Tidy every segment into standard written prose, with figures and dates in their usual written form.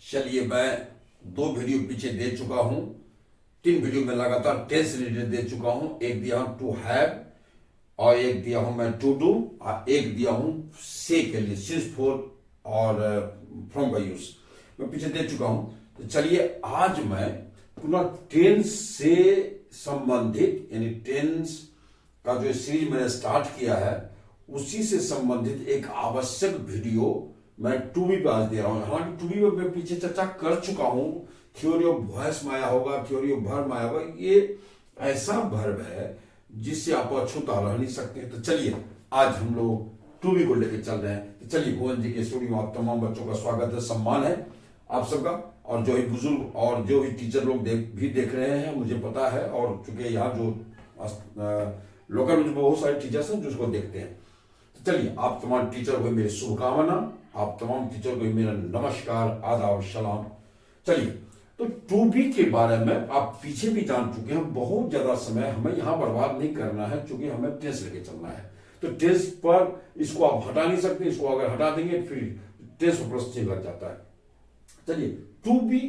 चलिए, मैं 2 वीडियो पीछे दे चुका हूं। 3 वीडियो में लगातार टेंस रिलेटेड दे चुका हूं। एक दिया हूं टू हैव, और एक दिया हूं मैं टू डू, और एक दिया हूं से के लिए सिंस फॉर और फ्रॉम का यूज मैं पीछे दे चुका हूं। तो चलिए, आज मैं पुनः टेंस से संबंधित यानी टेंस का जो सीरीज मैंने स्टार्ट किया है उसी से संबंधित एक आवश्यक वीडियो मैं टू बी पे आज दे रहा हूं। हालांकि टू बी पे मैं पीछे चर्चा कर चुका हूं। थ्योरी ऑफ वॉइस में आया होगा, थ्योरी ऑफ वर्ब में आया होगा। ये ऐसा वर्ब है जिससे आप अछूता रह नहीं सकते। तो चलिए, आज हम लोग टू बी को लेकर चल रहे हैं। तो चलिए, भुवन जी के स्टूडियो में आप तमाम बच्चों का स्वागत है, सम्मान है आप सबका। और जो ही बुजुर्ग और जो भी टीचर लोग भी देख रहे हैं, मुझे पता है। और चूंकि यहाँ जो लोकल में बहुत सारे टीचर्स हैं जो उसको देखते हैं। तो चलिए, आप तमाम टीचर को मेरी शुभकामना, आप तमाम टीचर को मेरा नमस्कार, आदाब, सलाम। चलिए, तो टू बी के बारे में आप पीछे भी जान चुके हैं। बहुत ज्यादा समय हमें यहाँ बर्बाद नहीं करना है, क्योंकि हमें टेंस लेके चलना है। तो टेंस पर इसको आप हटा नहीं सकते। इसको अगर हटा देंगे फिर टेंस पर प्रश्न लग जाता है। चलिए, टू बी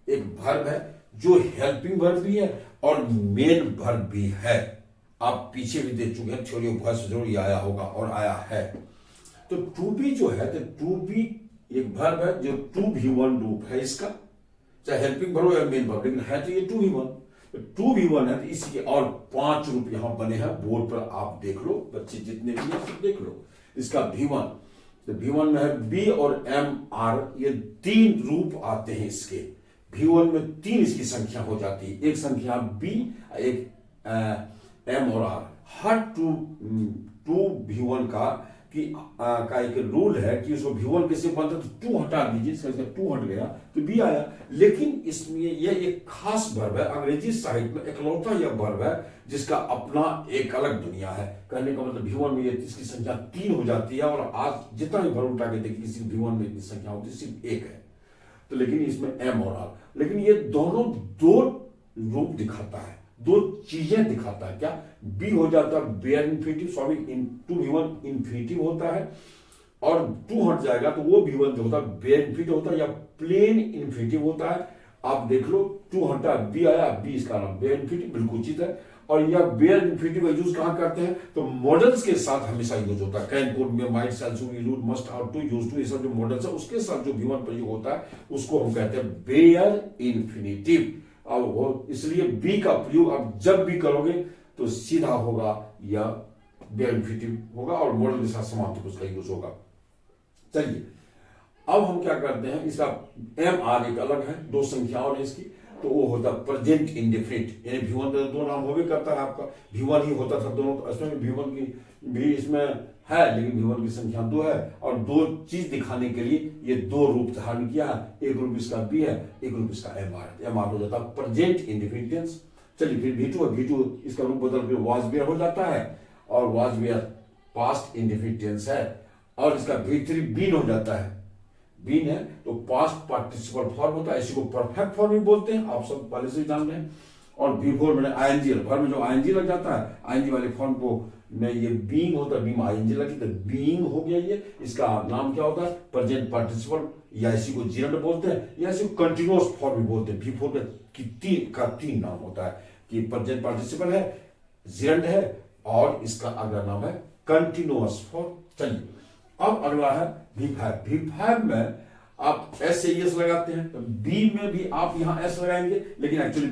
एक वर्ब है जो हेल्पिंग वर्ब भी है और मेन वर्ब भी है। आप पीछे भी दे चुके हैं, थ्योरी ऑफ वॉइस जरूर आया होगा और आया है। तो टू बी जो है, तो टू बी एक वर्ब है जो टू भी वन रूप है इसका, चाहे हेल्पिंग वर्ब या मेन वर्ब, लेकिन है तो ये टू भी वन। तो टू भी वन है, तो इसी के और 5 रूप यहां बने हैं। बोर्ड पर आप देख लो, बच्चे जितने भी हैं सब देख लो। इसका V1, तो V1 में है बी और एम आर, ये 3 रूप आते हैं इसके। V1 में 3 इसकी संख्या हो जाती है। एक संख्या बी, एक एम और आर। हर टू V1 का एक रूल है कि उसको V1 कैसे बनता है। तो 2 हटा दीजिए, 2 हट गया तो बी आया। लेकिन इसमें यह एक खास वर्ब है, अंग्रेजी साहित्य में इकलौता यह वर्ब है जिसका अपना एक अलग दुनिया है। कहने का मतलब V1 में इसकी संख्या 3 हो जाती है। और आज जितना भी वर्ब उठा के देखिए, किसी V1 में इतनी संख्या होती है, सिर्फ 1 है। तो लेकिन इसमें एम और आर, लेकिन ये दोनों 2 रूप दिखाता है, 2 चीजें दिखाता है। क्या बी हो जाता है bare infinitive, sorry to V1 infinitive होता है। और 2 हट जाएगा तो वो V1 जो होता है बेयर इन्फिनिटिव होता है या प्लेन इन्फिनिटिव होता है। आप देख लो, 2 हटा बी आया, बी इसका नाम बेयर इन्फिनिटिव, बिल्कुल उचित है। और यह बेयर इन्फिनिटिव का यूज कहां करते हैं, तो मॉडल्स के साथ हमेशा यूज होता है। Can, could, may, might, shall, should, will, must, ought to, use to, ये सब जो मॉडल्स है उसके साथ जो V1 प्रयोग होता है उसको हम कहते हैं बेयर इन्फिनिटिव। अब वो इसलिए बी का प्रयोग आप जब भी करोगे तो सीधा होगा या बेयर इन्फिनिटिव होगा और मॉडल के साथ समाप्त उसका यूज होगा। चलिए, अब हम क्या करते हैं, इसका एम आर एक अलग है, 2 संख्याओं है इसकी। तो वो होता है प्रेजेंट इंडेफिनिट, यानी V1 का 2 नाम हो भी करता है आपका। V1 ही होता था दोनों, इसमें V1 की भी इसमें है, लेकिन V1 की संख्या 2 है। और 2 चीज दिखाने के लिए ये 2 रूप धारण किया है। एक रूप इसका बी है, एक रूप इसका एम आर। एम आर हो जाता है प्रेजेंट इंडेफिनिट। चलिए, फिर V2 है, V2 इसका रूप बदल कर वाज वेयर हो जाता है, और वाज वेयर पास्ट इंडेफिनिट है। और इसका V3 बीन हो जाता है। बीन है तो पास्ट पार्टिसिपल फॉर्म होता है, इसी को परफेक्ट फॉर्म भी बोलते हैं, आप सब पहले से जान रहे हैं। और V4 में आईएनजी, वर्ब में जो आईएनजी लग जाता है, आईएनजी वाले फॉर्म को में ये बीइंग होता है, बी में आईएनजी लगी तो बीइंग हो गया। ये इसका नाम क्या होता है, प्रेजेंट पार्टिसिपल, या इसी को जिरंड बोलते हैं, या इसी को कंटिन्यूअस फॉर्म भी बोलते हैं। V4 का 3 नाम होता है कि प्रेजेंट पार्टिसिपल है, जिरंड है, और इसका अगला नाम है कंटिन्यूअस फॉर्म। चलिए, अब अगला है V5। V5 में आप एस से एस लगाते हैं, तो बी में भी आप यहां एस लगाएंगे, लेकिन एक्चुअली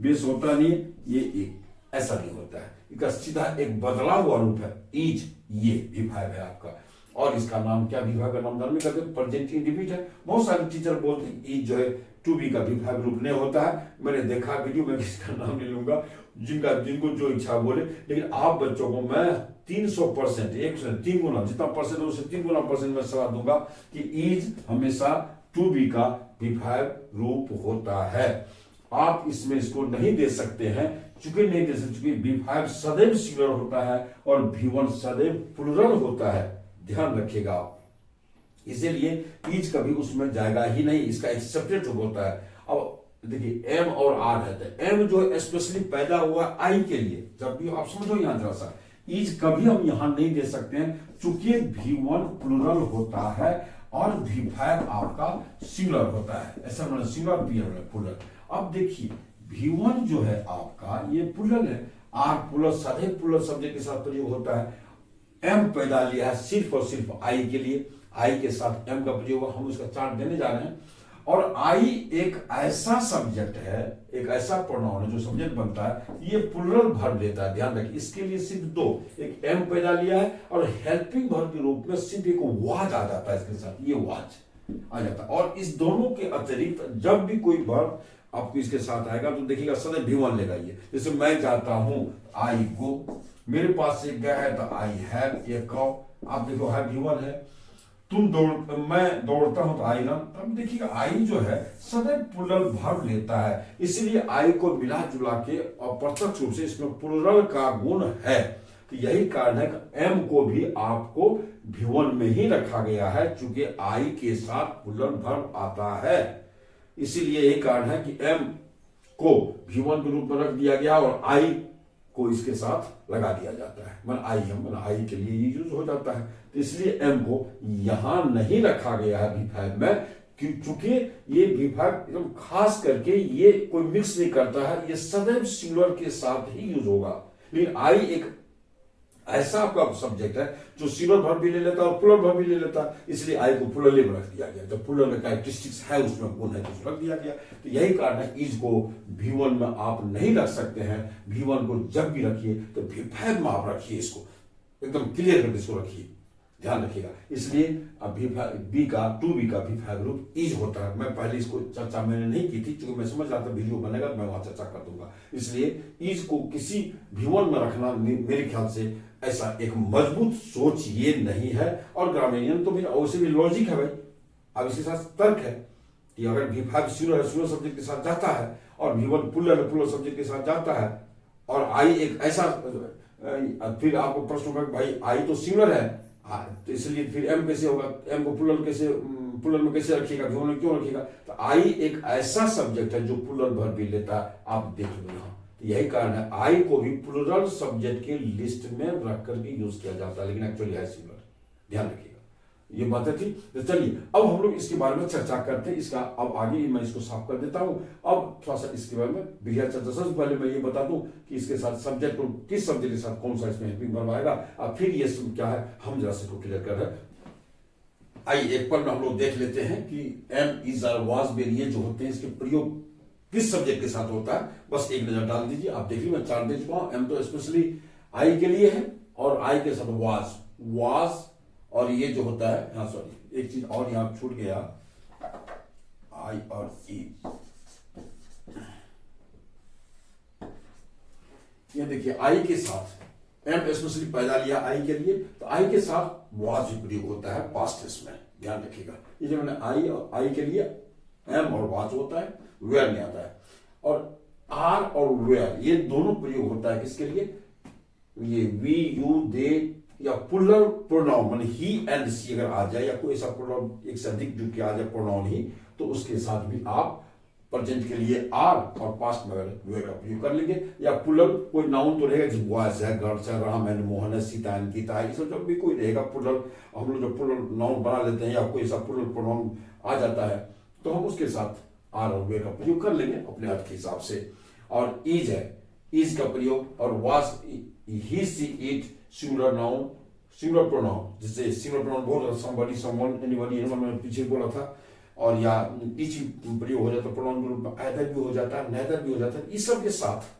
बेस होता नहीं है, ये एक ऐसा नहीं होता है। इसका सीधा एक बदला हुआ रूप है ईज, ये V5 है आपका। और इसका नाम क्या V5 का नाम धर्म करते हैं, प्रेजेंट इंडेफिनिट है। बहुत सारे टीचर बोलते हैं ईज जो है टू बी का V5 रूप नहीं होता है। मैंने देखा वीडियो में, इसका नाम नहीं लूंगा, जिनको जो इच्छा बोले। लेकिन आप बच्चों को मैं 300%, 3 गुना जितना परसेंट है उससे 3 गुना परसेंट में सलाह दूंगा कि ईज हमेशा टू बी का V5 रूप होता है। आप इसमें इसको नहीं दे सकते हैं, चूंकि नहीं दे सकते, चूंकि V5 सदैव सिंगुलर होता है और V1 सदैव प्लुरल होता है, ध्यान रखिएगा आप। इसीलिए ईज कभी उसमें जाएगा ही नहीं, इसका एक सेपरेट रूप होता है। अब देखिए, एम और आर है, तो एम जो स्पेशली पैदा हुआ आई के लिए, जब भी आप समझो यहां जरा सा, ईज कभी हम यहां नहीं दे सकते हैं, चूंकि V1 प्लुरल होता है और V5 आपका सिंगुलर होता है, ऐसा मतलब सिंगुलर भी है प्लुरल। अब देखिए V1 जो है आपका ये प्लुरल है, R प्लस सारे प्लुरल सब्जेक्ट के साथ प्रयोग होता है। M पैदा लिया है सिर्फ और सिर्फ I के लिए, I के साथ M का प्रयोग, हम उसका चार्ट देने जा रहे हैं। और I एक ऐसा सब्जेक्ट है, एक ऐसा प्रोनाउन है जो सब्जेक्ट बनता है, ये प्लुरल वर्ब लेता है, ध्यान रखिए। इसके लिए सिर्फ दो, एक M पैदा लिया है और हेल्पिंग वर्ब के रूप में सिर्फ एक वाज आ जाता है इसके साथ, ये वाज आ जाता है। और इस दोनों के अतिरिक्त जब भी कोई वर्ब आपको इसके साथ आएगा तो देखिएगा सदैव V1 लेगा ये। जैसे मैं जाता हूं, आई गो, मेरे पास एक गया है तो आई हैव ए काउ, आप देखो है V1 है। मैं दौड़ता हूं तो आई रन, अब देखिएगा आई जो है सदैव प्लुरल वर्ब लेता है, इसलिए आई को मिला जुला के और प्रत्यक्ष रूप से इसमें प्लुरल का गुण है। तो यही कारण है कि एम को भी आपको V1 में ही रखा गया है, चूंकि आई के साथ प्लुरल वर्ब आता है, इसीलिए यही कारण है कि एम को V1 के रूप में रख दिया गया और आई को इसके साथ लगा दिया जाता है, मन आई एम, मन आई के लिए ये यूज हो जाता है। तो इसलिए एम को यहां नहीं रखा गया है V5 में, क्योंकि ये V5 एकदम खास करके ये कोई मिक्स नहीं करता है, ये सदैव सिंगुलर के साथ ही यूज होगा। लेकिन आई एक ऐसा आपका सब्जेक्ट है जो सिंगुलर वर्ब भी ले लेता है और प्लुरल वर्ब भी ले लेता है, इसलिए आई को प्लुरल में रख दिया गया। जब प्लुरल में कैरेक्टरिस्टिक्स है, उसमें गुण है, तो रख दिया गया। तो यही कारण है इज को V1 में आप नहीं रख सकते हैं। V1 को जब भी रखिए तो V5 में आप रखिए, इसको एकदम क्लियर करके इसको रखिए, ध्यान रखिएगा। इसलिए अब बी का V5 रूप इज होता है। मैं पहले इसको चर्चा मैंने नहीं की थी, क्योंकि मैं समझ रहा था वीडियो बनेगा तो मैं वहां चर्चा कर दूंगा। इसलिए इज को किसी V1 में रखना मेरे ख्याल से ऐसा एक मजबूत सोच ये नहीं है, और ग्रामीण तो भी वैसे भी लॉजिक है भाई। अब इसके साथ तर्क है कि अगर V5 सिंगुलर सब्जेक्ट के साथ जाता है और V1 प्लुरल सब्जेक्ट के साथ जाता है, और आई एक ऐसा, फिर आपको प्रश्न होगा कि भाई आई तो सिंगुलर है, तो इसलिए फिर एम कैसे होगा, एम को प्लुरल में कैसे रखिएगा, V1 में क्यों रखिएगा? तो आई एक ऐसा सब्जेक्ट है जो प्लुरल वर्ब भी लेता है, आप देख लो यहाँ। यही कारण है आई को भी प्लुरल सब्जेक्ट के लिस्ट में रख करके यूज किया जाता है, लेकिन एक्चुअली है सिंगुलर, ध्यान रखिएगा। ये बातें थी। तो चलिए अब हम लोग इसके बारे में चर्चा करते हैं। इसका अब आगे मैं इसको साफ कर देता हूं। अब थोड़ा सा इसके बारे में बृहद चर्चा। सबसे पहले मैं ये बता दूं कि इसके साथ सब्जेक्ट को किस सब्जेक्ट के साथ कौन सा इसमें हेल्पिंग वर्ब आएगा, और फिर ये क्या है हम जरा से क्लियर कर रहे हैं। आइए एक पल में हम लोग देख लेते हैं कि एम, इज और वाज, बेर ये जो होते हैं इसके प्रयोग किस सब्जेक्ट के साथ होता है। बस एक नजर डाल दीजिए। आप देखिए मैं चार्ट दे चुका हूं। एम तो स्पेशली आई के लिए है, और आई के साथ वाज, और ये जो होता है, हाँ सॉरी एक चीज और यहां छूट गया, आई और ई। ये देखिए आई के साथ एम स्पेशली पैदा लिया आई के लिए, तो आई के साथ वाज भी प्रयोग होता है पास्ट टेंस में, ध्यान रखिएगा। ये जो मैंने आई के लिए एम और वाज होता है, वेयर नहीं आता है। और आर और वेयर ये दोनों प्रयोग होता है किसके लिए, ये वी, यू, दे या प्लुरल प्रोनाउन माने ही एंड सी अगर आ जाए, या कोई ऐसा प्रोनाउन एक से अधिक जुड़ के आ जाए प्रोनाउन ही, तो उसके साथ भी आप प्रेजेंट के लिए आर और पास्ट में वेयर का प्रयोग कर लेंगे। या प्लुरल कोई नाउन तो रहेगा, जैसे बॉयज है, गर्ल्स है, राम एंड मोहन है, सीता एंड गीता है, इसमें जब भी कोई रहेगा प्लुरल, हम लोग जो प्लुरल नाउन बना लेते हैं या कोई ऐसा प्लुरल प्रोनाउन आ जाता है, तो हम उसके साथ आर और वेयर का प्रयोग कर लेंगे अपने अर्थ के हिसाब से। और इज है, इज का प्रयोग, और was, he, she, it, singular noun, singular pronoun, जिससे सिंगुलर प्रोनाउन बोल समबडी, समवन, एनीबॉडी, मैंने पीछे बोला था, और या इच प्रयोग हो जाता है प्रोनाउन के रूप में, आइदर भी हो जाता है, नेदर भी हो जाता है। इस सब के साथ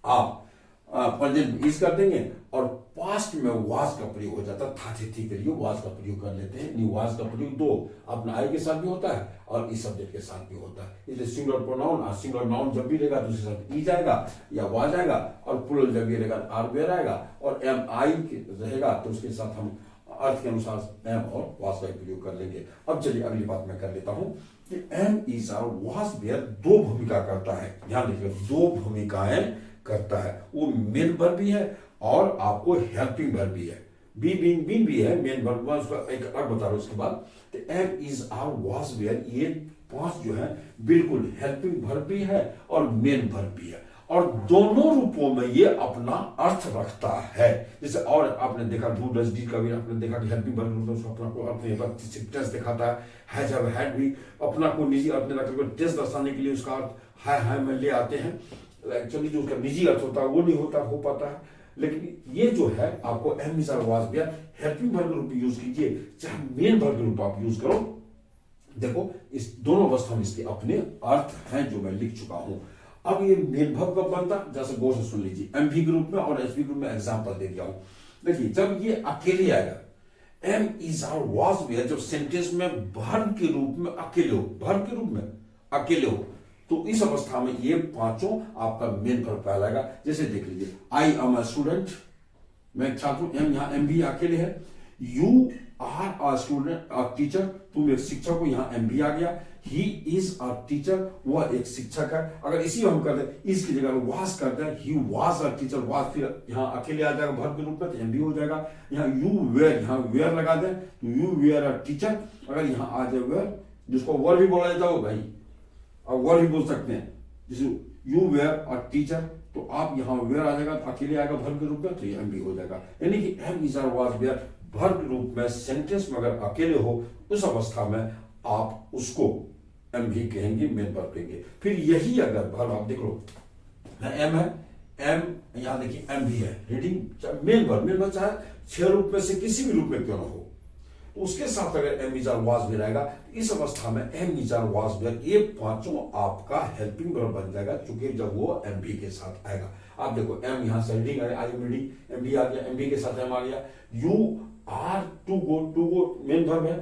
आप प्रेजेंट इज कर देंगे, और पास्ट में वाज का प्रयोग हो जाता है, था थी के लिए वाज का प्रयोग कर लेते हैं। न्यू वाज का प्रयोग दो अपना आई के साथ भी होता है और इस सब्जेक्ट के साथ भी होता है। इसलिए सिंगुलर प्रोनाउन, सिंगुलर नाउन जब भी रहेगा तो उसके साथ ई जाएगा या वाज आएगा, और प्लुरल जब भी रहेगा आर वेयर आएगा, और एम आई रहेगा तो उसके साथ हम अर्थ के अनुसार एम और वाज का प्रयोग कर लेंगे। अब चलिए अगली बात मैं कर लेता हूं कि एम, इज और वाज वेयर दो भूमिका करता है, ध्यान रखिएगा, दो भूमिकाएं करता है। वो मेन वर्ब भी है और आपको हेल्पिंग वर्ब भी है। बी बीन भी है, मेन वर्ब में उसका एक अलग बता रहा हूं उसके बाद। तो एम, इज और वाज वेयर ये पांच जो है बिल्कुल हेल्पिंग वर्ब भी है और मेन वर्ब भी है। और दोनों रूपों में ये अपना अर्थ रखता है। जैसे और आपने देखा डू डज डी का भी आपने देखा कि हेल्पिंग वर्ब में उसका अपना कोई अर्थ नहीं है, टेस्ट दिखाता है। हैज हैव हैड भी अपना कोई निजी अर्थ नहीं रखता, टेस्ट दर्शाने के लिए उसका अर्थ है में ले आते हैं। एक्चुअली जो उसका निजी अर्थ होता है वो नहीं होता हो पाता है। लेकिन ये जो है आपको am is are was were helping verb के रूप में यूज कीजिए, चाहे मेन वर्ब के रूप आप यूज करो। देखो इस दोनों अवस्था में इसके अपने अर्थ हैं जो मैं लिख चुका हूं। अब ये मेन वर्ब कब बनता, जैसे गौर से सुन लीजिए, एमवी के रूप में और एचवी ग्रुप में एग्जांपल दे दिया हूं। देखिए जब ये अकेले आएगा, am is are was were, जब सेंटेंस में वर्ब के रूप में अकेले हो, वर्ब के रूप में अकेले हो, तो इस अवस्था में ये पांचों आपका मेन वर्ब कहलाएगा। जैसे देख लीजिए, आई एम अ स्टूडेंट, मैं छात्र हूं, एम यहां एम भी अकेले है। You are a student a teacher, तुम एक शिक्षक हो, यहां एम भी आ गया। ही इज अ टीचर, वह एक शिक्षक है। अगर इसी हम कर दें, इसकी जगह में वाज करते हैं, he was a teacher, was फिर यहाँ अकेले आ जाएगा वर्ब के रूप में, तो एम भी हो जाएगा। यहाँ यू वेयर, यहाँ वेयर लगा दें तो यू वेयर अ टीचर। अगर यहाँ आ जाए वेयर, जिसको वर्ब भी बोला जाता है भाई, अब वर्ब भी बोल सकते हैं, जैसे यू वेयर अ टीचर, तो आप यहाँ वेयर आ जाएगा तो अकेले आएगा वर्ब के रूप में, तो ये एम भी हो जाएगा। यानी कि am is are was were verb के रूप में सेंटेंस में अगर अकेले हो, उस अवस्था में आप उसको एम भी कहेंगे, मेन वर्ब कहेंगे। फिर यही अगर वर्ब आप देख लो, एम है, एम यहां देखिए एम भी है, रीडिंग मेन वर्ब चाहे 6 रूप में से किसी भी रूप में क्यों ना हो, तो उसके साथ अगर am is are was were आएगा, इस अवस्था में am is are was were ये पांचों आपका हेल्पिंग वर्ब बन जाएगा, क्योंकि जब वो एम भी के साथ आएगा। आप देखो एम यहां से reading I am reading, am भी आ गया, एम भी के साथ एम आ गया। You are to go main verb है,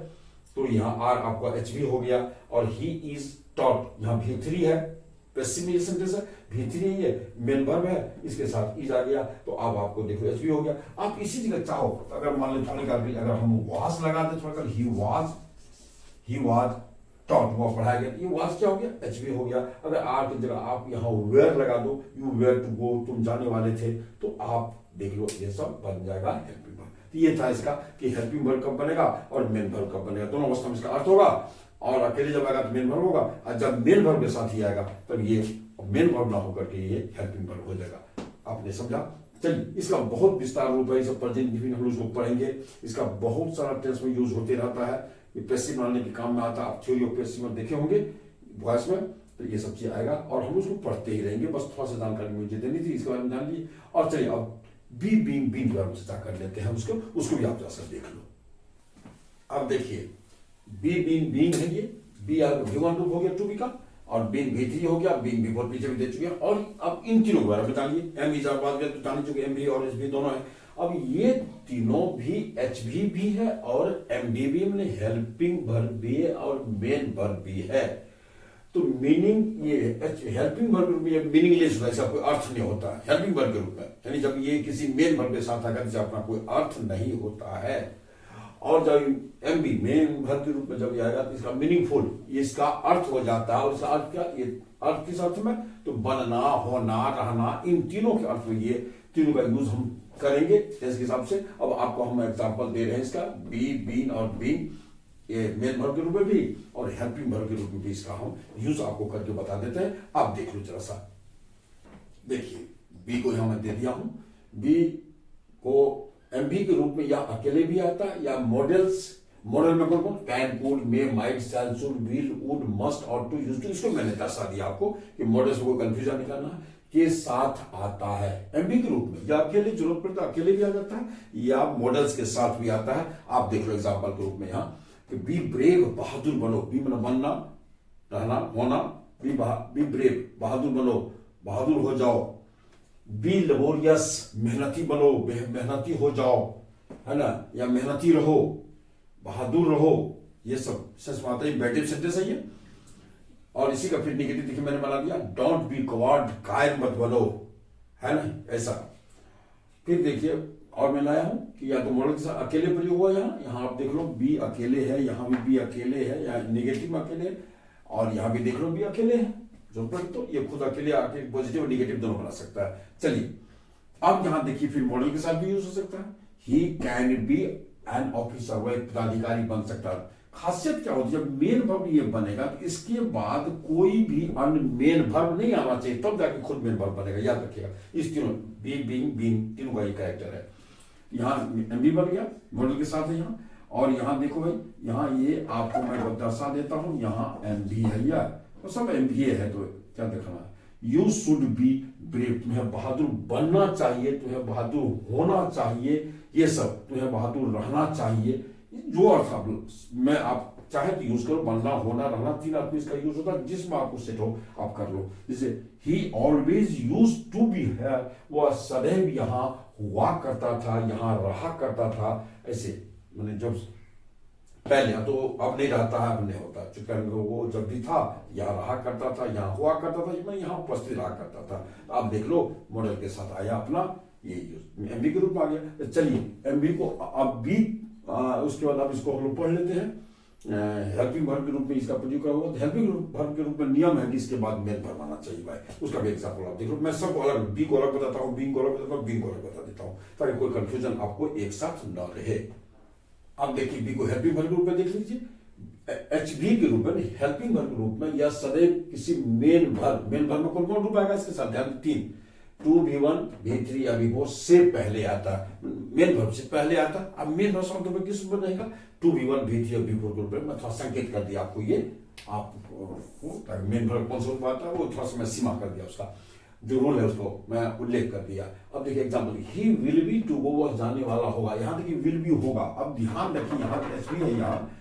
तो यहाँ आर आपका एच भी हो गया। और ही इज टॉट, यहाँ भी3 है, पैसिव सेंटेंस है, भी3 है, मेन वर्ब है, इसके साथ इज आ गया, तो अब आपको देखो एच भी हो गया। आप इसी जगह चाहो तो अगर मान लो थोड़ी अगर हम वाज लगा दे, थोड़ा ही वाज टॉट, वो पढ़ाया गया, ये वाज क्या हो गया, एच भी हो गया। अगर आर की जगह आप यहाँ वेयर लगा दो, यू वेयर टू गो, तुम जाने वाले थे, तो आप देख लो ये सब बन जाएगा हेल्पिंग वर्ब। तो ये था इसका कि हेल्पिंग वर्ब कब बनेगा और मेन वर्ब कब बनेगा, दोनों अवस्था में इसका अर्थ होगा। और अकेले जब आएगा तो मेन वर्ब होगा, और जब मेन वर्ब के साथ ही आएगा तब ये मेन वर्ब ना होकर के ये हेल्पिंग वर्ब हो जाएगा। आपने समझा? चलिए, इसका बहुत विस्तार रूप है, सब प्रेजेंट इंडेफिनिट हम लोग पढ़ेंगे। इसका बहुत सारा टेंस में यूज होते रहता है, ये पैसिव बनाने के काम में आता है। आप थ्योरी ऑफ पैसिव में देखे होंगे वॉइस में, तो ये सब चीज आएगा और हम उसको पढ़ते ही रहेंगे। बस थोड़ा सा जानकारी मुझे देनी थी, इसके बारे में जान लीजिए। और चलिए अब बी बीइंग बीइंग के बारे में चर्चा कर लेते हैं, उसको भी आप जैसा देख लो। अब देखिए, बी बीइंग बीइंग है, ये बी विवन रूप हो गया टू बी का, और बीइंग भी3 हो गया, बीइंग बिफोर पीछे भी दे चुके हैं। और अब इन तीनों के बारे में बता लिए, am is are was were तो जान चुके, एम भी और एच भी दोनों है। अब ये तीनों भी एच भी है और एम भी में हेल्पिंग वर्ब भी है और मेन वर्ब भी है। तो मीनिंग ये हेल्पिंग वर्ब के रूप में मीनिंगलेस होता है, इसका कोई अर्थ नहीं होता है हेल्पिंग वर्ब के रूप में, यानी जब ये किसी मेन वर्ब के साथ आकर इसका अपना कोई अर्थ नहीं होता है। और जब एम बी मेन वर्ब के रूप में जब आएगा तो इसका मीनिंगफुल, इसका अर्थ हो जाता है। और इसका अर्थ क्या, ये अर्थ किस अर्थ में, तो बनना, होना, रहना, इन तीनों के अर्थ में ये तीनों का यूज हम करेंगे इसके हिसाब से। अब आपको हम एग्जाम्पल दे रहे हैं इसका, बी बीन और बीन, ये मेन वर्ब के रूप में भी और हेल्पिंग वर्ब के रूप में भी इसका हम यूज आपको करके बता देते हैं। आप देख लो जरा सा, देखिए बी को यहां मैं दे दिया हूं, बी को एमबी के रूप में या अकेले भी आता है या मॉडल्स, मॉडल में कौन कौन, can, could, may, might, shall, should, will, would, must और टू, यूज टू। इसको मैंने दर्शा दिया आपको कि मॉडल्स को कंफ्यूजन नहीं करना के साथ आता है एमबी के रूप में, या अकेले जरूरत पड़ता है अकेले भी आ जाता है या मॉडल्स के साथ भी आता है। आप देख लो एग्जाम्पल के रूप में यहाँ कि बी ब्रेव, बहादुर बनो, बी मतलब बनना, रहना, होना, बी ब्रेव, बहादुर बनो, बहादुर हो जाओ। बी लेबोरियस, मेहनती बनो, मेहनती हो जाओ, है ना, या मेहनती रहो, बहादुर रहो, ये सब सेंस में आता है, इम्पेरेटिव सेंटेंस है ये। और इसी का फिर नेगेटिव देखिए मैंने बना दिया, डोंट बी कवर्ड, कायर मत बनो, है ना, ऐसा। फिर देखिए और मैं लाया हूं कि या तो मॉडल के साथ अकेले प्रयोग हुआ, यहाँ आप देख लो बी अकेले है, यहाँ भी बी अकेले है, या नेगेटिव में अकेले है, और यहाँ भी देख लो बी अकेले है, जो तो ये खुद अकेले आके पॉजिटिव और नेगेटिव दोनों बना सकता है। चलिए अब यहाँ देखिए फिर मॉडल के साथ भी यूज हो सकता है, he can be an officer, वह एक पदाधिकारी बन सकता है। खासियत क्या होती है, जब मेन वर्ब ये बनेगा तो इसके बाद कोई भी अन्य मेन वर्ब नहीं आना चाहिए, तब जाके खुद मेन वर्ब बनेगा, याद रखिएगा। इस तीनों बी, बीइंग, बीइंग, तीनों का ये कैरेक्टर है। यहाँ एमबी बन गया, मॉडल के साथ है यहाँ। और यहाँ देखो भाई, यहाँ ये आपको मैं दर्शा देता हूँ, यहाँ एमबी है यार, तो सब एमबीए है, तो क्या दिखाना है, यू शुड बी ब्रेव, तुम्हें बहादुर बनना चाहिए, तुम्हें बहादुर होना चाहिए, ये सब, तुम्हें बहादुर रहना चाहिए, जो अर्थ आप मैं आप चाहे तो यूज करो, बनना, होना, रहना, तीन अर्थ में इसका यूज होता है, जिसमें आपको सेट हो आप कर लो। जैसे ही ऑलवेज यूज टू बी है, वह सदैव यहाँ हुआ करता था, यहाँ रहा करता था, ऐसे मैंने जब पहले, तो अब नहीं रहता है, अब नहीं होता, चूंकि वो जब भी था यहाँ रहा करता था, यहाँ हुआ करता था, मैं यहाँ उपस्थित रहा करता था। तो आप देख लो मॉडल के साथ आया अपना ये यूज, एमबी के रूप में आ गया। चलिए एमबी को अब भी उसके बाद अब इसको हम लोग पढ़ लेते हैं। हेल्पिंग वर्ब के रूप में इसका प्रयोग करा हुआ, हेल्पिंग वर्ब के रूप में नियम है कि इसके बाद मेन वर्ब आना चाहिए भाई, उसका भी एग्जाम्पल आप देख लो। मैं सबको अलग, बी को अलग बताता हूँ, बी को अलग बताता हूँ, बी को अलग बता देता हूँ, ताकि कोई कंफ्यूजन आपको एक साथ न रहे। अब देखिए बी को हेल्पिंग वर्ब के रूप में देख लीजिए, एचबी के रूप में, हेल्पिंग वर्ब के रूप में, या सदैव किसी मेन वर्ब में कौन कौन रूप आएगा इसके साथ, ध्यान, तीन, टू V1 V3 या V4 से पहले आता, मेन वर्ब से पहले आता। अब मेन वर्ब शब्द में किस रूप में रहेगा, टू V1 V3 और V4 के रूप में। मैं थोड़ा संकेत कर दिया आपको, ये आपको मेन वर्ब कौन सा रूप आता है वो थोड़ा सा मैं सीमा कर दिया, उसका जो रोल है उसको मैं उल्लेख कर दिया। अब देखिए example, he will be to go, वह जाने वाला होगा, यहाँ देखिए विल बी होगा। अब ध्यान रखिए यहाँ एचबी है, यहाँ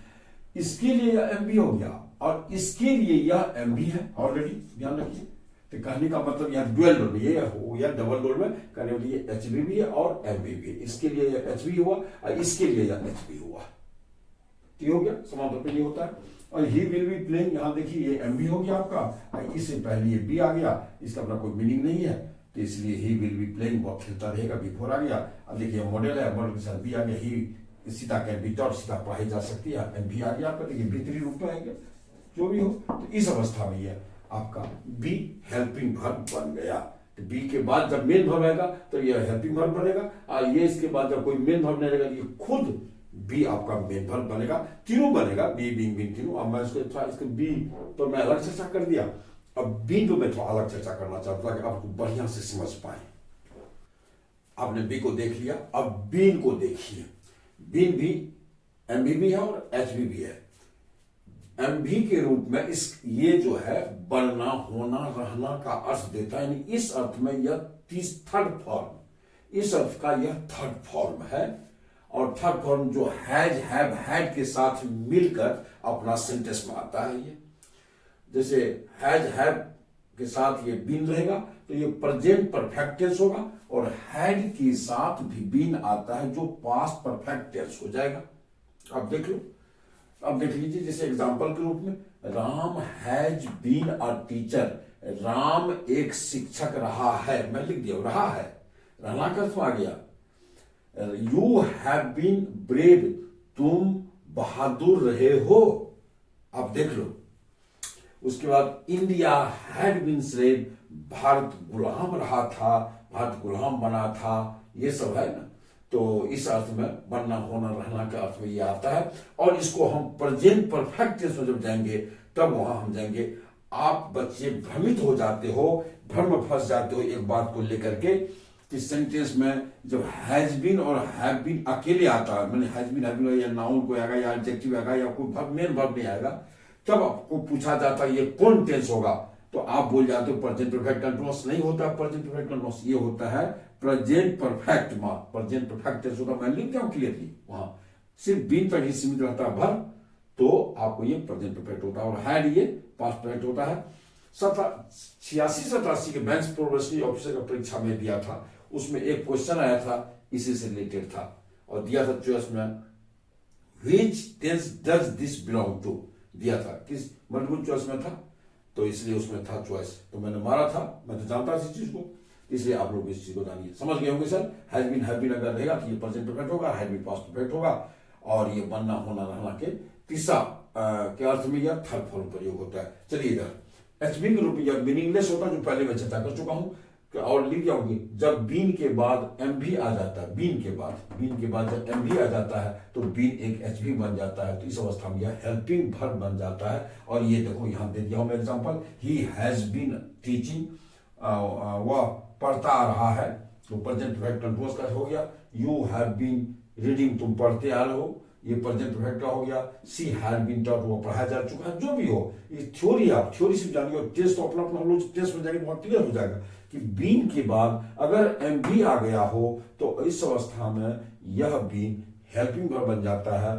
इसके लिए यह एमबी हो गया और इसके लिए यह एमबी है ऑलरेडी, ध्यान रखिए। तो कहने का मतलब यहाँ डुअल रोल में ये हो या डबल रोल में कहने के लिए एचबी भी है और एमबी भी है, इसके लिए यह एचबी हुआ और इसके लिए यह एचबी हुआ, ठीक हो गया, समान तौर पर ये होता है। और ही विल बी प्लेइंग, यहाँ देखिए ये एमबी हो गया आपका, इससे पहले ये बी आ गया, इसका अपना कोई मीनिंग नहीं है, तो इसलिए ही विल बी प्लेइंग, वो खेलता रहेगा, बिफोर आ गया। अब देखिए मॉडल है, मॉडल के साथ बी आ गया, ही सीधा कैन बी टॉट, सीधा पढ़ाई जा सकती है, एमबी आ गया आपका, देखिए भीतरी रूप में आएंगे जो भी हो। तो इस अवस्था में यह आपका बी हेल्पिंग वर्ब बन गया। तो बी के बाद जब मेन वर्ब आएगा तो यह हेल्पिंग वर्ब बनेगा, और ये इसके बाद जब कोई मेन वर्ब नहीं रहेगा, ये खुद बी आपका मेन वर्ब बनेगा, तीनों बनेगा, बी बीइंग बीइंग तीनों। अब मैं इसको थोड़ा, इसको बी तो मैं अलग चर्चा कर दिया, अब बी को मैं थोड़ा अलग चर्चा करना चाहता हूं कि आपको बढ़िया से समझ पाए। आपने बी को देख लिया, अब बीन को देखिए। बीन भी एमबी भी है और एचबी भी है। एमबी के रूप में इस ये जो है बनना, होना, रहना का अर्थ देता है, यानी इस अर्थ में यह थर्ड फॉर्म, इस अर्थ का यह थर्ड फॉर्म है। और थर्ड फॉर्म जो हैज, हैव, हैड के साथ मिलकर अपना सेंटेंस में आता है। ये जैसे हैज, हैव के साथ ये बीन रहेगा तो ये प्रेजेंट परफेक्ट टेंस होगा, और हैड के साथ भी बीन आता है जो पास्ट परफेक्ट टेंस हो जाएगा। अब देख लो, अब देख लीजिए, जैसे एग्जांपल के रूप में, Ram has been a teacher, Ram एक शिक्षक रहा है, मैं लिख दिया रहा है, रहना का अर्थ आ गया। यू हैव बीन ब्रेव, तुम बहादुर रहे हो। अब देख लो, उसके बाद India had been slave, Bharat गुलाम रहा था, भारत गुलाम बना था, ये सब है ना। तो इस अर्थ में बनना, होना, रहना का अर्थ में ये आता है। और इसको हम प्रेजेंट परफेक्ट टेंस में जब जाएंगे तब वहां हम जाएंगे। आप बच्चे भ्रमित हो जाते हो, भ्रम में फंस जाते हो एक बात को लेकर के कि सेंटेंस में जब हैज बीन और हैव बीन अकेले आता है, मैंने हैज बीन, हैव बीन या नाउन को आएगा या एडजेक्टिव आएगा या कोई वर्ब, मेन वर्ब नहीं आएगा, तब आपको पूछा जाता है ये कौन टेंस होगा, तो आप बोल जाते हो प्रेजेंट परफेक्ट कंटिन्यूअस। नहीं होता प्रेजेंट परफेक्ट कंटिन्यूअस, ये होता है present perfect mark, present perfect tense होता है। मैं लिख दिया क्लियरली, वहां सिर्फ बीन तक ही सीमित रहता है वर्ब, तो आपको ये प्रेजेंट परफेक्ट होता है। और हैड ये पास्ट परफेक्ट होता है। 86-87 के बैंक प्रोबेशनरी ऑफिसर का परीक्षा में दिया था, उसमें एक क्वेश्चन आया था इसी से रिलेटेड था, और दिया था चॉइस में which tense does this belong to, दिया था, किस मल्टीपल चॉइस में था, तो इसलिए उसमें था चॉइस, तो मैंने मारा था, मैं तो जानता इस चीज को, इसलिए आप लोग इस चीज को जानिए। समझ गए होंगे sir, has been, have been अगर रहेगा तो ये प्रेजेंट परफेक्ट होगा, हैड बीन पास्ट परफेक्ट होगा, और ये बनना, होना, रहना के तीसरा के अर्थ में यह थर्ड फॉर्म प्रयोग होता है। चलिए इधर एचबी के रूप में यह मीनिंगलेस होता है, जो पहले मैं चर्चा कर चुका हूं और लिख जाऊंगी जब बीन के बाद एम भी आ जाता है, बीन के बाद जब एम भी आ जाता है तो बीन एक एच भी बन जाता है। तो इस अवस्था में यह हेल्पिंग वर्ब बन जाता है। और ये देखो यहां दे दिया हूं मैं example, he has been teaching, वह पढ़ता आ रहा है, तो प्रेजेंट परफेक्ट कंट्रोज का हो गया। यू हैव बीन रीडिंग, तुम पढ़ते आ रहे हो, ये प्रेजेंट परफेक्ट का हो गया। सी हैड बीन टॉट, वो पढ़ाया जा चुका है। जो भी हो, ये थ्योरी, आप थ्योरी से जानिए और टेस्ट तो अपना अपना हम लोग टेस्ट में जाएंगे बहुत क्लियर हो जाएगा कि बीन के बाद अगर एम भी आ गया हो तो इस अवस्था में यह बीन हेल्पिंग वर्ब बन जाता है।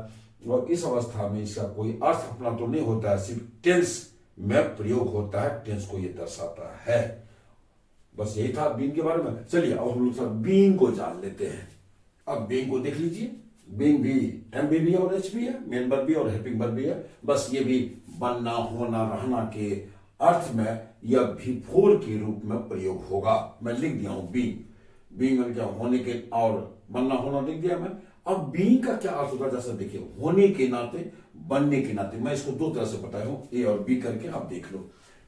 और इस अवस्था में इसका कोई अर्थ अपना तो नहीं होता है, सिर्फ टेंस में प्रयोग होता है, टेंस को ये दर्शाता है। बस यही था बीन के बारे में। चलिए अब हम लोग बीइंग को जान लेते हैं। अब बीइंग को देख लीजिए, बीइंग भी एम भी है और एच भी है, मेन वर्ब भी और हेल्पिंग वर्ब भी है। बस ये भी बनना, होना, रहना के अर्थ में यह बिफोर के रूप में प्रयोग होगा। मैं लिख दिया हूं बीइंग। बीइंग मतलब क्या, होने के, और बनना होना लिख दिया मैं। अब बीइंग का क्या अर्थ होगा, जैसा देखिए, होने के नाते, बनने के नाते। मैं इसको दो तरह से बताया हूं, ए और बी करके, आप देख लो।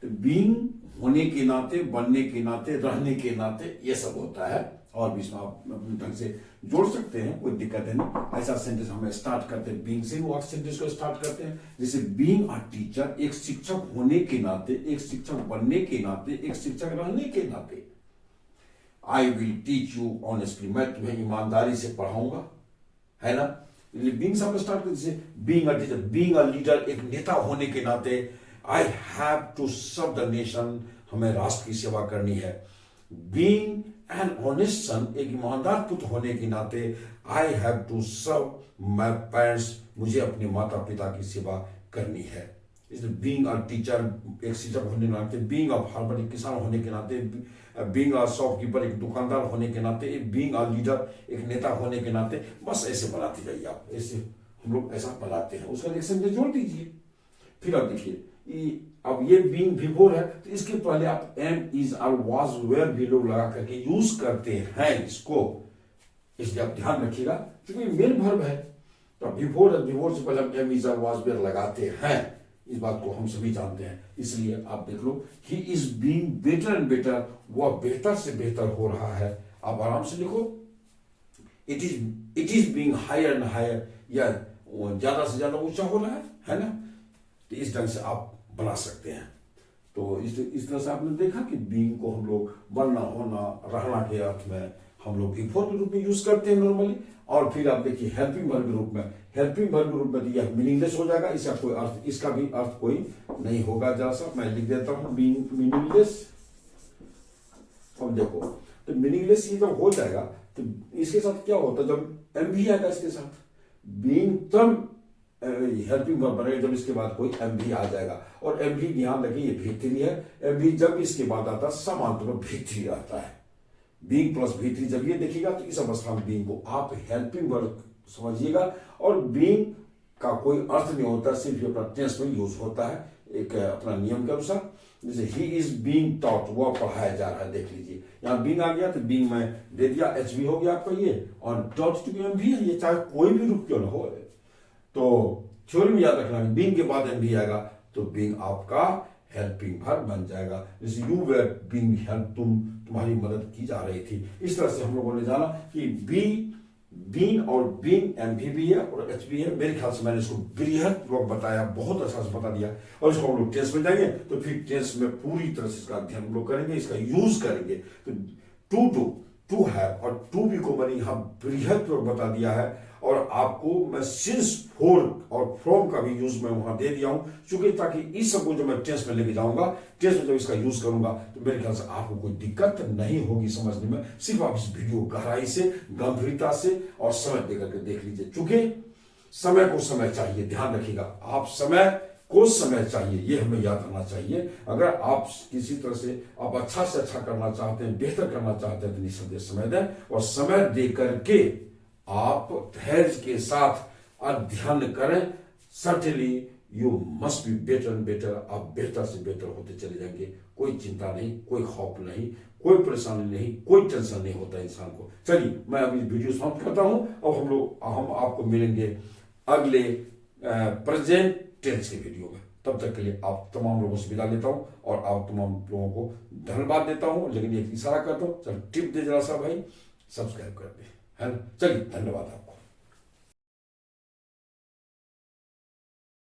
तो बीइंग होने के नाते, बनने के नाते, रहने के नाते, ये सब होता है। और भी इसमें आप अपने ढंग से जोड़ सकते हैं, कोई दिक्कत है नहीं। ऐसा सेंटेंस हमें स्टार्ट करते हैं बीइंग से, वो सेंटेंस को स्टार्ट करते हैं। जैसे बीइंग अ टीचर, एक शिक्षक होने के नाते, एक शिक्षक बनने के नाते, एक शिक्षक रहने के नाते। I will teach you honestly, मैं तुम्हें ईमानदारी से पढ़ाऊंगा, है ना। बीइंग से हम स्टार्ट करते, जैसे being a teacher, being a leader, एक नेता होने के नाते। I have to serve the nation, हमें राष्ट्र की सेवा करनी है। बीइंग एन ऑनेस्ट सन, एक ईमानदार पुत्र होने के नाते, I have to serve my parents, मुझे अपने माता पिता की सेवा करनी है। इसलिए बीइंग अ टीचर, एक शिक्षक होने के नाते, बीइंग अ फार्मर, एक किसान होने के नाते, बीइंग अ शॉपकीपर, एक दुकानदार होने के नाते, बीइंग अ लीडर, एक नेता होने के नाते। बस ऐसे बनाते जाइए आप, ऐसे हम लोग ऐसा बनाते हैं, उसका एक सेंटेंस जोड़ दीजिए। फिर आप देखिए, अब ये बीइंग बिफोर है, तो इसके पहले आप am, is, are, was, were भी लोग लगा करके यूज करते हैं इसको, इसलिए आप ध्यान रखिएगा, क्योंकि मेन वर्ब है। तो बिफोर से पहले हम am, is, are, was, were लगाते हैं, इस बात को हम सभी जानते हैं। इसलिए आप देख लो, he is being better and better, वह बेहतर से बेहतर हो रहा है। आप आराम से लिखो, it is being higher and higher, या ज्यादा से ज्यादा ऊंचा हो रहा है ना। तो इस ढंग से आप बना सकते हैं। तो इस तरह से आपने देखा कि बीइंग को हम लोग बनना, होना, रहना के अर्थ में हम लोग बिफोर के रूप में यूज करते हैं नॉर्मली। और फिर आप देखिए हेल्पिंग वर्ब के रूप में, हेल्पिंग वर्ब के रूप में यह मीनिंगलेस हो जाएगा, इसका कोई अर्थ, इसका भी अर्थ कोई नहीं होगा। जरा सा मैं लिख देता हूं, बीइंग मीनिंगलेस। अब देखो, तो मीनिंगलेस ये जब हो जाएगा तो इसके साथ क्या होता है, जब एम भी आएगा इसके साथ, बीइंग तब हेल्पिंग वर्ब बनेगा जब इसके बाद कोई एम भी आ जाएगा। और एम भी ध्यान रखिए ये भी3 है, एम भी जब इसके बाद आता है समांतर में भी3 आता है। बीइंग प्लस भी3 जब ये देखिएगा तो इस अवस्था में बीइंग को आप हेल्पिंग वर्ब समझिएगा। और बीइंग का कोई अर्थ नहीं होता, सिर्फ अपना टेंस में यूज होता है एक अपना नियम के अनुसार। जैसे ही इज बीइंग टॉट, वह पढ़ाया जा रहा है, देख लीजिए यहाँ बीइंग आ गया तो बीइंग में दे दिया, एच भी हो गया आपका ये, और टॉट टू एम भी है, ये चाहे कोई भी रूप क्यों ना हो। तो थ्योरी में याद रखना, बीइंग के बाद एम भी आएगा तो बीइंग आपका हेल्पिंग वर्ब बन जाएगा। जैसे यू वेर बीइंग हेल्प, तुम्हारी मदद की जा रही थी। इस तरह से हम लोगों ने जाना कि बीन और बीइंग एम भी है और एच भी है। मेरे ख्याल से मैंने इसको बृहद पूर्वक बताया, बहुत अच्छा से बता दिया। और इसको हम लोग टेस्ट में जाएंगे तो फिर टेस्ट में पूरी तरह से इसका अध्ययन हम लोग करेंगे, इसका यूज करेंगे। तो टू हैव और टू बी को मैंने यहां बृहद पूर्वक बता दिया है। और आपको मैं सिंस, फॉर और फ्रॉम का भी यूज मैं वहां दे दिया हूं, क्योंकि ताकि इस सबको जब मैं टेस्ट में लेके जाऊंगा, टेस्ट में जब इसका यूज करूंगा तो मेरे ख्याल से आपको कोई दिक्कत नहीं होगी समझने में। सिर्फ आप इस वीडियो गहराई से, गंभीरता से और समय देकर के देख लीजिए, क्योंकि समय को समय चाहिए। ध्यान रखिएगा, आप समय को समय चाहिए, ये हमें याद रखना चाहिए। अगर आप किसी तरह से आप अच्छा से अच्छा करना चाहते हैं, बेहतर करना चाहते हैं, तो निसंदेह समय दें। और समय दे करके आप धैर्य के साथ अध्ययन करें। Certainly you must be better and better, आप बेहतर से बेहतर होते चले जाएंगे। कोई चिंता नहीं, कोई खौफ नहीं, कोई परेशानी नहीं, कोई टेंशन नहीं होता इंसान को। चलिए मैं अभी वीडियो समाप्त करता हूं। अब हम आपको मिलेंगे अगले प्रेजेंट टेंस के वीडियो में। तब तक के लिए आप तमाम लोगों से विदा लेता हूँ और आप तमाम लोगों को धन्यवाद देता हूँ। लेकिन एक इशारा करता हूँ, चल टिप दे जरा सा भाई, सब्सक्राइब कर दे, है ना। चलिए, धन्यवाद आपको।